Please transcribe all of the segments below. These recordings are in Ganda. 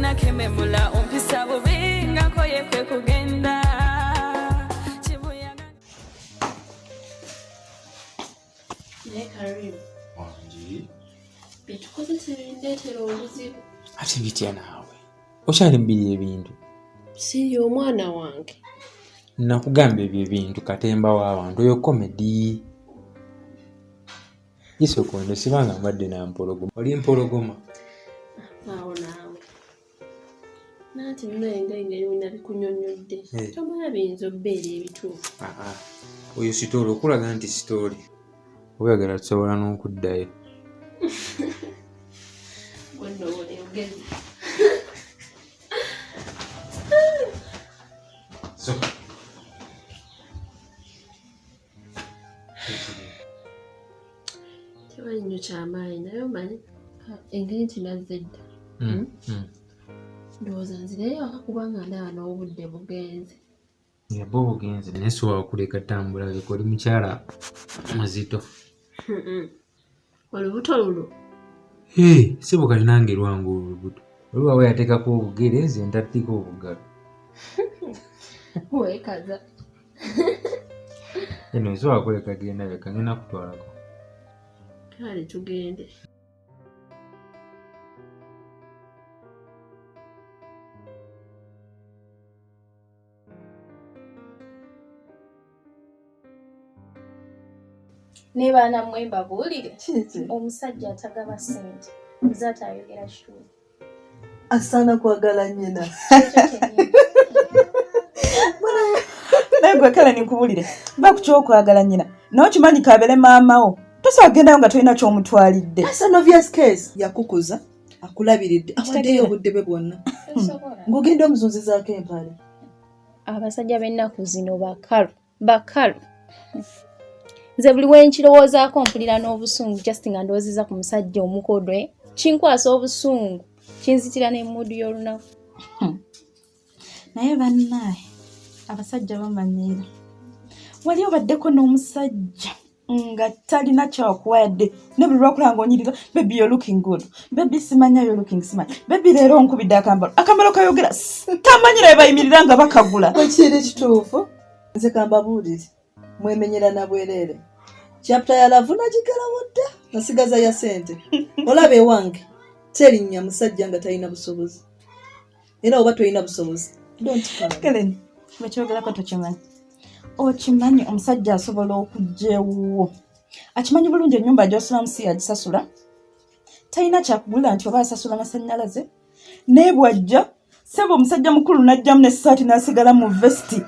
nakememula ompisa bubi ngakoye kwe kugenda Karibu. Wanji. Bitukoze tebindetera obuzibu. Ati bitya naawe. Okyalimbiri ebintu. Siri omwana wange. Nakugamba ebyo ebintu katemba w'abantu oyo komedi. Isokondo sibanga mbadde na mpologoma. Oli mpologoma. Awo naawe. Nanti engeri wina bikunyonyodde. Tomala biyinza obbeera ebituufu. Oyo sitooli okulaga nti sitooli. Oyagala tusobola n'okuddayo. Wano oli ogezi. So. Tewali nnyo kyamaanyi naye omanyi engeri nti nazze dda. Ndowooza nzireyo waka kubanga ndaba n'obudde bugenze. Bwo bugenze naye sobola kuleka tambula leka oli mukyala muzito. Olubuto lulo. Sibo kali nange lwangu olubuto. Oluwawe yateekako obugere nze ntattiko obugalo. Weekaza. Eno sobola kuleka genda beka ngenda kutwalako. Kale tugende. Ne baana mwemba buulire omusajja atagaba ssente muzaata ayogera kituufu asaana kwagala nnyina naye gwe kale nikubulire bakukyokwagala nnyina n'okimanyi kabere maamawo tosobola kugendayo nga tolina ky'omutwalidde. As an obvious case yakukuza akulabiridde awaddeyo obudde bwe bwonna ng'ogenda omuzunzizaako empale. abasajja b'ennaku zino bakalu nze buli wenkirowoozaako mpulira n'obusungu just nga ndowoozeza ku musajja omukodwe kinkwasa obusungu kinzitira n'emmuudu y'olunaku. Naye bannaaye abasajja bamanyiira wali obaddeko n'omusajja nga talina kyakuwadde ne buli lwakulaba ng'onyirira baby you're looking good, baby simanya you're looking smart, baby leero onkubidde akambalo kayogera tamanyira bayimiririra nga bakagula. Kiri kituufu nze kambabuulire mwemenyera na bwereere chapter ya lavuna gigalawo dda nasigaza ya ssente olaba ewange terinnya musajja nga talina busobozi era oba tolina busobozi Kelen bakyogerako tokimanyi okimanyi omusajja asobola okugjewo akimanyi bulungi ennyumba gy'osulamu si yagisasula talina kyakugula nti oba asasula masannyalaze naye bw'ajja sebo omusajja mukulu n'ajjamu n'essaati n'asigala mu vesti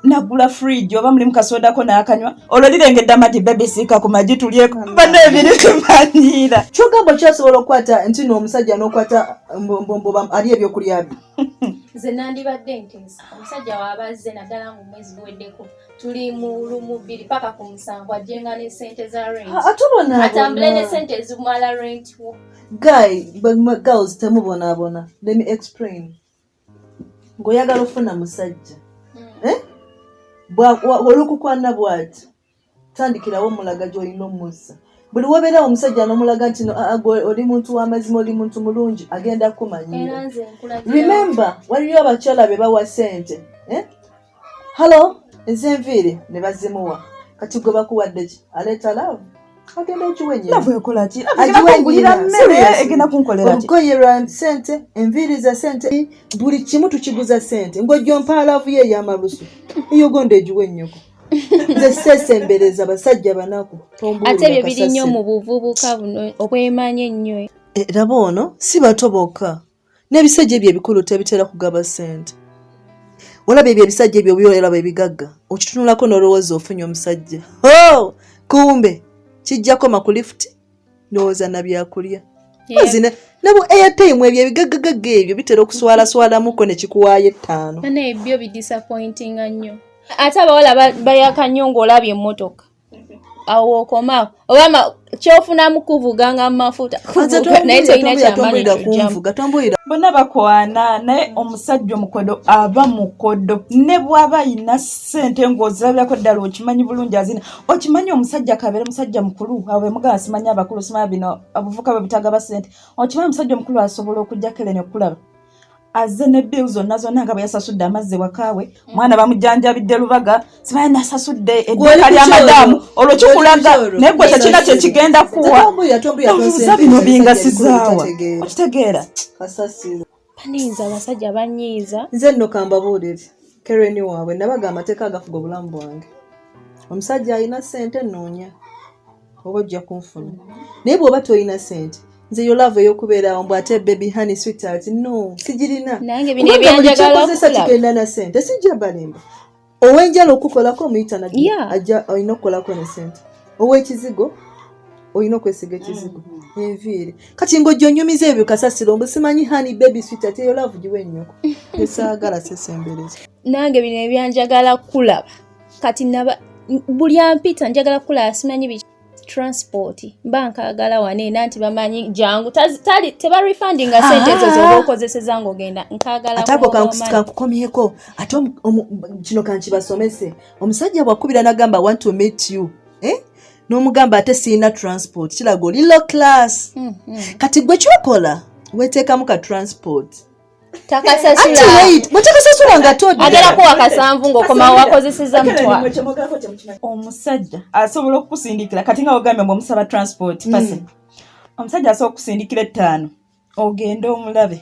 nagula fridge oba mulimu kasoodako n'akanywa olwo lirengedde amati bebisiika ku magi tulyeko banna ebiri tumanyiira kyogamba kyasobola okukwata nti n'omusajja n'okwata mbombo ali ebyokulya bye. Nze nandibadde nteesa omusajja waabazze naddala mu mwezi guweddeko tuli mu lumu bbiri paka ku 7 ajjenga ne ssente za rent atambule ne ssente ezimala rent wo. Girls temubonaabona. Let me explain. Ng'oyagala ofuna musajja olukukwana bw'ati tandikirawo omulaga gy'olina omuzza buli wabeerawo omusajja n'omulaga nti oli muntu w'amazima oli muntu mulungi agenda kumanyiira. Remember waliyo abakyala be bawa ssente halo ez'enviiri ne bazimuwa kati gwe bakuwadde ki aleeta laavu agenda okiwenyera laavu ekola ki agiwenyera mmere egenda kunkolera ki olugoye lwa ssente enviiri za ssente buli kimu tukiguza ssente ng'ojjompa laavu ye ey'amalusu eyo gonda egiwennyoko nze seesembereza basajja banaku ate ebyo biri nnyo mu buvubuka buno obwemanya ennyo laba ono si bato bokka n'ebisajja ebyo ebikulu tebitera kugaba ssente olaba ebyo ebisajja ebyo byolaba ebigagga okitunulako n'olowooza ofunye omusajja kumbe kijjako makulifuti ndowooza na byakulya mazina nabo airtime ebyo ebigaggagagga ebyo bitera okuswalaswalamuko ne kikuwaayo 5 kana ebyo bidisappointinga nnyo ate abawala bayaka nnyo ng'olabye emmotoka awo okomawo oba kyofunamu kuvuganga mu mafuta naye tolina kyamanyi bonna bakwana naye omusajja omukodo aba mukodo ne bw'aba ayina ssente ng'ozirabirako ddala okimanyi bulungi azina okimanyi omusajja kabeere musajja mukulu awo bemugaba simanyi abakulu simanya bino abavuka babitagaba ssente okimanyi omusajja omukulu asobola okujja Kelen okulaba azze ne bills zonna nga bwe yasasudde amazzi wakaawe mwana bamujjanjabidde lubaga sibaye nasasudde edduuka ly'amadaamu olwo kikulaga naye gwe tekina kye kigenda kuwa obuuza bino bingasizaawa okitegeera banyiiza abasajja banyiiza nze nno kambabuulire kereni waabwe nabaga amateeka agafuga obulamu bwange omusajja alina ssente nnoonya oba ojja kunfuna naye bw'oba toyina ssente nze yolava ey'okubeerawo mbw ate baby honey sweetheart no sigirina nange bino ebyanjagala okulaba kigenda na ssente sijja balimba ow'enjala okukolako omuyita nadde Yeah. ajja olina okukolako ne ssente ow'ekizigo olina okwesiga ekizigo enviiri kati ng'ojja onyumiza ebyo kasasiro mbu simanyi honey baby sweetheart eyo laavu giwe ennyoko esaagala sesembereza nange bino ebyanjagala kulaba kati naba buli ampita njagala kulaba simanyi biki transport mba nkaagala waneena nti bamanyi jangu tebarefundinga sente ezo zoba okozeseza ng'ogenda nkaagala atako kankukomyeko ate kino kankibasomese omusajja bwakubira nagamba want to meet you n'omugamba ate sirina transport kiraga oli low class kati gwe kyokola weteekamu ka transport takasasula bwetakasasula nga todda agerako wakasanvu ng'okomawo wakozeseza mutwalo omusajja asobola okukusindikira kati nga ogambye mbu omusaba transport pasi omusajja asobola okusindikira 5 ogende omulabe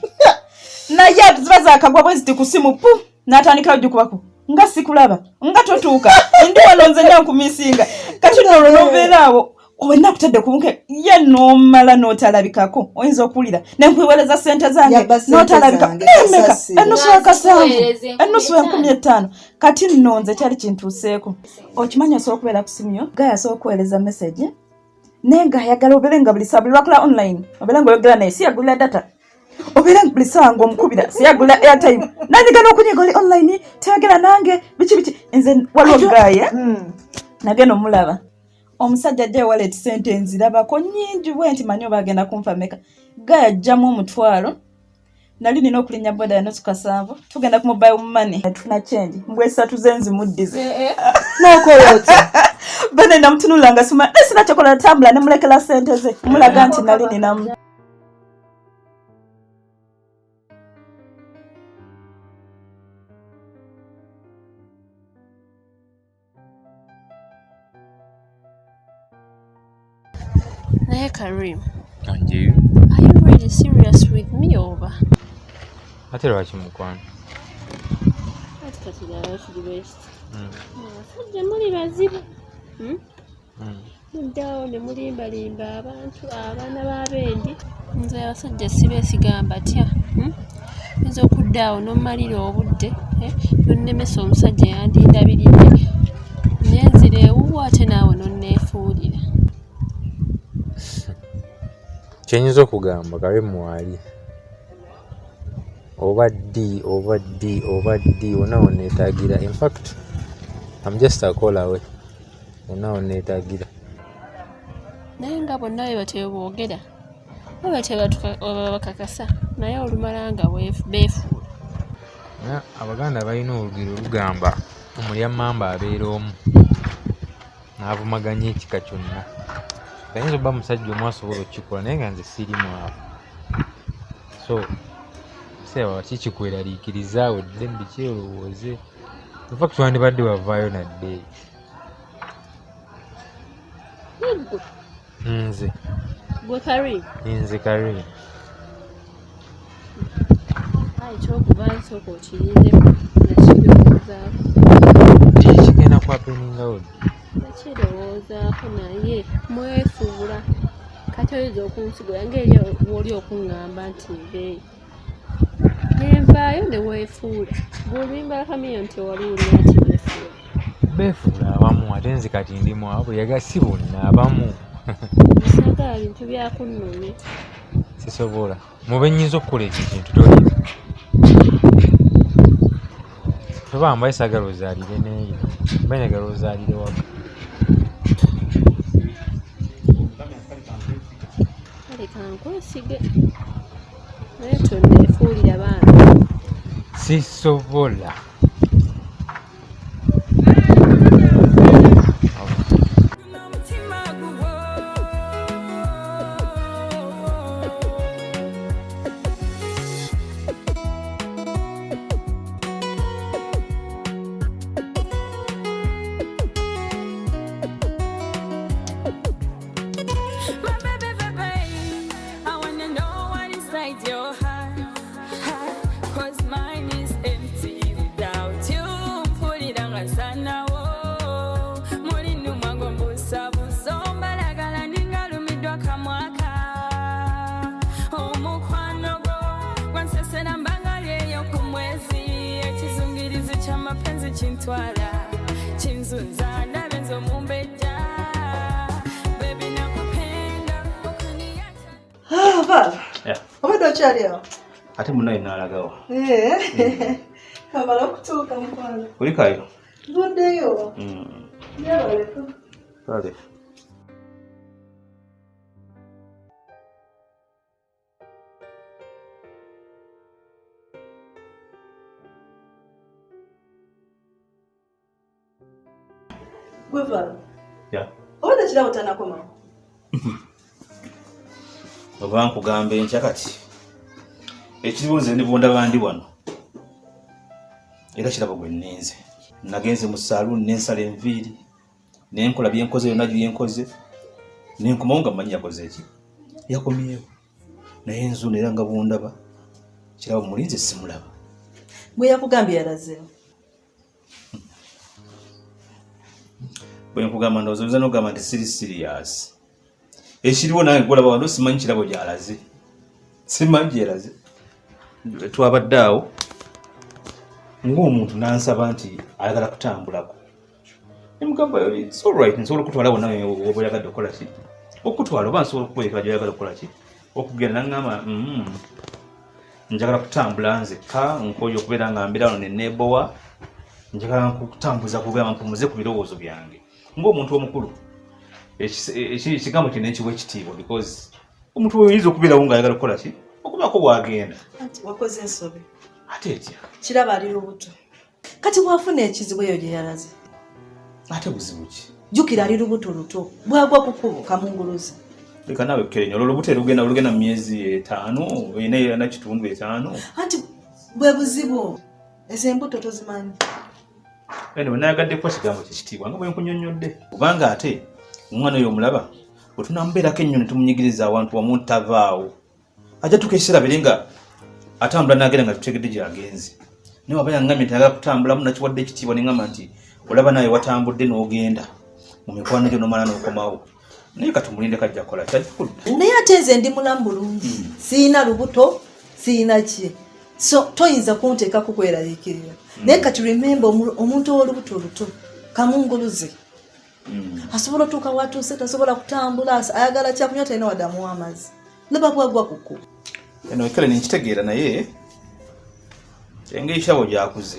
naye ziba zakagwa bwe ziti ku simu pu n'atandikira ojjukubako nga sikulaba nga totuuka ndi wano nze nyankumisinga kati nolwo nobeeraawo owenna kutadde kubunke ye n'omala n'otalabikako oyinza okuwulira nenkwewereza ssente zange n'otalabika emeka ennusu akasanvu ennusu 15,000 kati nno nze kyali kintuuseeko okimanyi osobola okubeera ku simu yo gaya asobola okuweereza message naye ng'ayagala obeere nga buli saa buli lwakula online obeere ng'oyogera naye si yagulira data obeere buli saa ng'omukubira si yagulira airtime nanyigana okunyiga oli online teyogera nange biki nze waliwo gaya nagenda omulaba omusajja ajja wallet sente nzirabako nnyingi bwe nti manyi oba agenda kunfa meka gaya ajjamu 1,000 nali nina okulinnya boda yanosu 7 tugenda ku mobile money tufuna change mbwe 3 zenzimuddize n'okola otya bene namutunula nga sima sina kyakola natambula nemulekera sente ze mulaga nti nali ninamu Naye Karim, And you? are you really serious with me over? Ate lwaki mukwano? Ati kati nawe to the best. Abasajja muli bazibu. Muddawo ne mulimbalimba abantu abaana b'abendi. Nze abasajja sibeesigamba tya. Nze okuddaawo n'omalira obudde n'onnemesa omusajja yandindabiridde. Naye nzira ewuwo ate naawe n'onneefuulira. Kyenyinza okugamba kabe mwali oba ddi wonna wonneetaagira. In fact I'm just a call away wonna wonneetaagira. Naye nga bonna bwe batyo boogera oba bakakasa naye olumala nga beefuula. Abaganda balina olugero olugamba omulya mmamba abeera omu n'avumaganya ekika kyonna. Ayinza obba musajja omu asobola okukikola naye nga nze sirimu awo. So seeba kikikweraliikiriza odde mbiki olowooze. In fact wandibadde wavaayo nadde. Gwe Nze Karim, nze Karim. ayi kyokuba nsooka okirindemu nakirowoozaako. Kigenda kwapeningawo ddi? Nakirowoozaako naye mwefuula. Kati oyinza okunsigula ng'eri bw'oli okuŋŋamba nti nveeyo. Ne nvaayo ne weefuula. Bw'olimba kamenya nti waliwulira nti weefuula. Beefuula abamu ate nze kati ndimu abo yaga si bonna abamu. Saagala bintu byakunnumya. Sisobola. Mube nnyinza okukola ekyo kintu toliza. Toba mbaye saagala ozaalire neeyo. Mbaye njagala ozaalire waka. Kale kankwesige. Naye tonneefuulira baana. Sisobola. kintwala kinzunza ndabe nze omumbejja bebi nakupenda okuniacha Vala. Yeah. Obadde okyali awo? Ate munaye naalagawo. Kamala okutuuka mukwano. Olikayo? Tuddeyo. Yabaleko. Kale. Gwe Vala. Yeah. Obadde kirabo tanakomawo? Oba nkugamba enkya kati. Ekiriwo nze ndibunda bandi wano. Era kirabo gwe nnenze. Nagenze mu saloon nensala enviiri. Nenkola byenkoze byonna byenkoze. Nenkomawo nga mmanyi yakoze eki. Yakomyewo. Naye nzuno era nga bundaba. Kirabo mulinze simulaba. Bwe yakugambye yalazeewo. Bwe nkugamba ndowooza n'ogamba nti siri serious. Ekiriwo nange golaba wano simanyi kirabo gy'alaze. Simanyi gy'alaze. Twabadde awo ng'omuntu n'ansaba nti ayagala kutambulako. Nemugamba it's all right, nsobola okutwala wonna oba oyagadde okukola ki. Okutwala oba nsobola okukweka gy'oyagala okukola ki. Okugenda n'aŋŋamba njagala kutambula nzekka nkooye okubeera nga mbeera wano ne neebowa. Njagala kutambuza kugamba mpumuze ku birowoozo byange. Ng'omuntu omukulu ekigambo kino ekiwa ekitiibwa because omuntu oyinza okubeerawo ng'ayagala kukola ki okubaako bw'agenda. Anti wakoze ensobi. Ate etya? Kiraba ali lubuto. Kati bw'afuna ekizibu eyo gye yalaze. Ate buzibu ki? Jjukira ali lubuto luto. Bw'agwa ku kkubo kamunguluze. Leka naawe Kerenya olwo olubuto lugenda mu myezi 5 olina na kitundu 5. Anti bwe buzibu. Ezo embuto tozimanyi. Anyway, nayagadde kuba kigambo kyekitiibwa nga bwe nkunnyonnyodde. Kubanga ate omwana oyo omulaba bwe tunaamubeerako ennyo ne tumunyigiriza awantu wamu tavaawo. Ajja tukeesera bere nga atambula n'agenda nga tutegedde gy'agenze. Naye waba yaŋŋambye nti ayagala kutambulamu nakiwadde ekitiibwa ne ŋŋamba nti olaba naye watambudde n'ogenda mu mikwano gyo n'omala n'okomawo. Naye katumulinde kajja kukola kyajja kudda. Naye ate nze ndi mulamu bulungi. Siina lubuto, siina ki. So toyinza kunteekako kweraliikirira. Naye kati remember omuntu ow'olubuto oluto kamunguluze. Asobola otuuka watuuse tasobola kutambula ayagala kyakunywa talina wadde amuwa amazzi. Laba bwagwa ku kkubo. Eno ekale nenkitegeera naye engeri kyabo gyakuze.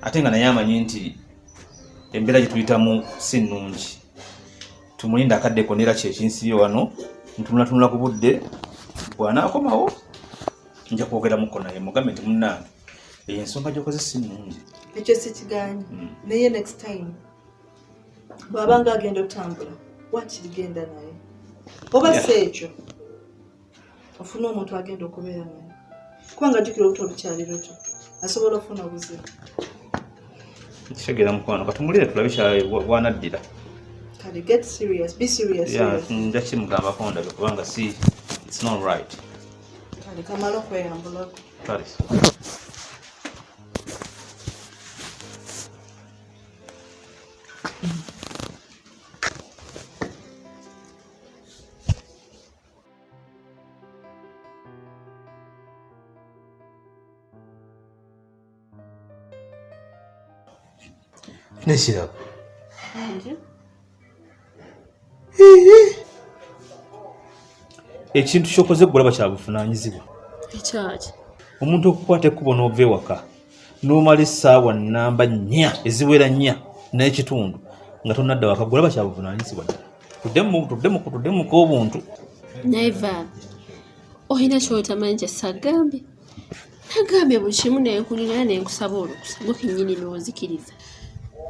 Ate nga naye amanyi nti embeera gye tuyitamu si nnungi. Tumulinda akaddeko neera kyekinsibye wano ntunulatunula ku budde bw'anaakomawo nja kwogeramuko naye mugambe nti munnange ensonga gy'okoze si nnungi. Ekyo sikiganye. Naye next time bw'abanga agenda okutambula wakirigenda naye. Oba si ekyo ofuna omuntu agenda okubeera naye. Kubanga jjukira olubuto olukyali luto asobola okufuna obuzibu. Nkitegeera mukwano katumulire tulabe bw'anaddira. Kale get serious, be serious. Nja kimugambako ndabe kubanga si it's not right. Kale kamala okweyambulako. Kale. Nesirabo. Ekintu ky'okoze gulaba kya buvunaanyizibwa. Ekyaki? Omuntu okukwata ekkubo n'ova ewaka n'omala essaawa nnamba 4 eziwera 4 n'ekitundu nga tonnadda waka gulaba kya buvunaanyizibwa. Tuddemuko obuntu. Naye Val, olina ky'otamanyi kye sagambye. Nagambye buli kimu nenkulira nenkusaba olukusa gwe kennyini n'ozikiriza.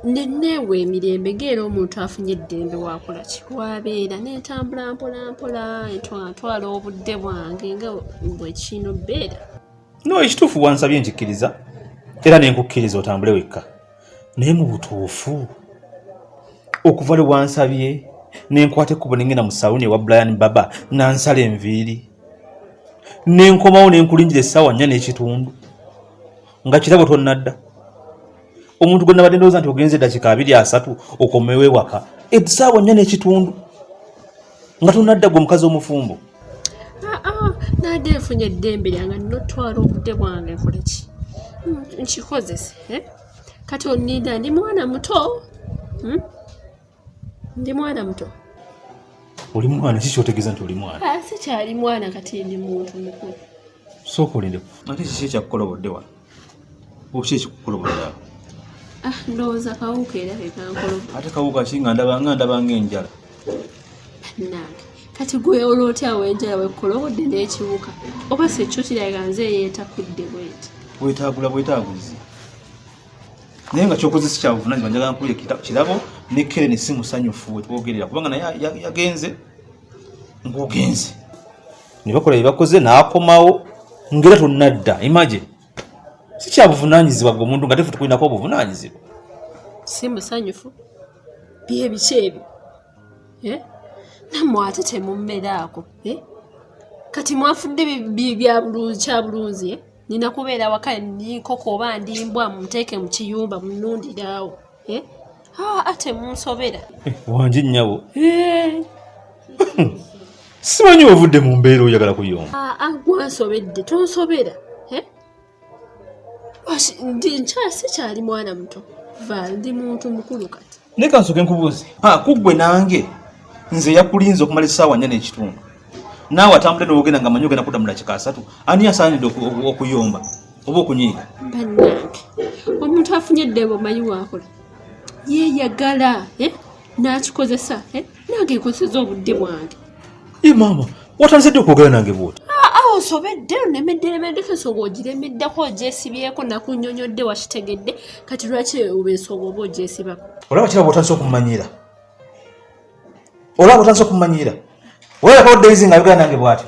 Neewe emirembe ng'era omuntu afunye eddembe wakola ki wabeera n'entambula mpola etwala obudde bwange nga bwe kino bbeera. No, ekituufu wansabye nkikkiriza era nenkukkiriza otambule wekka. Naye mu butuufu okuva lwe wansabye nenkwata ekkubo nengenda mu sawuni ewa Brian Baba nansala enviiri. Nenkomawo nenkulingira essaawa 4 n'ekitundu nga kirabo tonnadda. Omuntu gwe nabadde ndowooza nti ogenze eddakiika 2-3 okomewo ewaka essaawa 4 n'ekitundu nga tonnadda gwe omukazi omufumbo. Nadde nfunye eddembe lyange n'otwala obudde bwange nkole ki? Nkikozese. kati onninda ndi mwana muto. Ndi mwana muto. Oli mwana kiki otegeeza nti oli mwana? Sikyali mwana kati ndi muntu mukulu. Sooka olindeku. Ate kiki ekyakukolobodde wano? Oki ekikukolobodde awo? Ndowooza kawuka era kekankolobodde. Ate kawuka ki nga ndaba ng'enjala? Nange kati gwe olwotya wenjala wekolobodde n'ekiwuka oba si ekyo kiraga nze yeetakudde bweti bwetaaguzi naye nga kyokoze si kyabuvunaanyizibwa njagala nkuwulire kirabo ne Keren si musanyufu wetwogerera kubanga naye yagenze ng'ogenze ne bakola bye bakoze n'akomawo ngera tonnadda imagine si kyabuvunaanyizibwa gwe omuntu nga tefu tukulinako obuvunaanyizibwa si musanyufu bye biki ebyo nammwe ate temummeraako kati mwafudde kya bulunzi nina kubeera waka nkoko oba ndimbwa muteeke mu kiyumba munundiraawo ate munsobera wangi nnyabo simanyi ovudde mu mbeera oyagala kuyomba gwansobedde tonsobera sikyali mwana muto va ndi muntu mukulu kati naye kansoke nkubuuze kuggwe nange nze yakulinze okumala essaawa 4 n'ekitundu naawe atambule n'ogenda nga manyi ogenda kudamula kika 3 ani asaanidde okuyomba oba okunyiiga bannange omuntu afunye eddembe omanyi waakola yeeyagala n'akikozesa nange nkozesa obudde bwange maama watandise dde okwogera nange bwoti osobedde onemedderemeddeko ensonga ogiremeddeko ogyesibyeko nakunnyonnyodde wakitegedde kati lwaki oba ensonga oba ogyesibako olaba kiraba otandise okumumanyira olabako Daisy nga ayogera nange bw'ati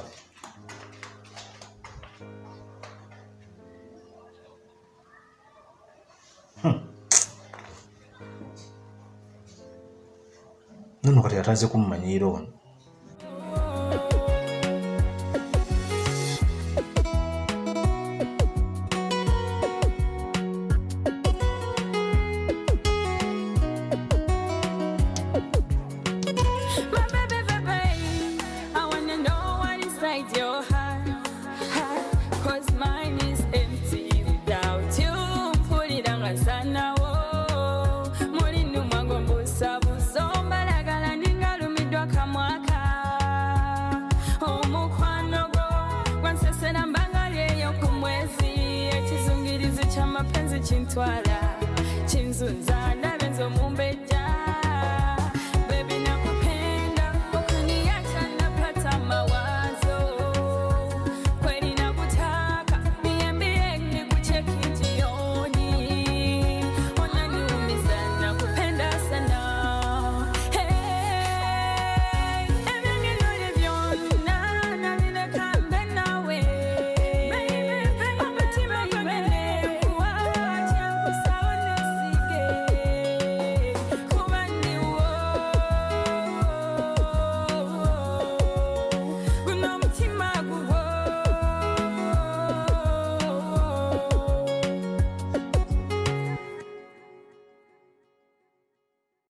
nono kati atandise kumumanyiira ono Chintwala chinzunza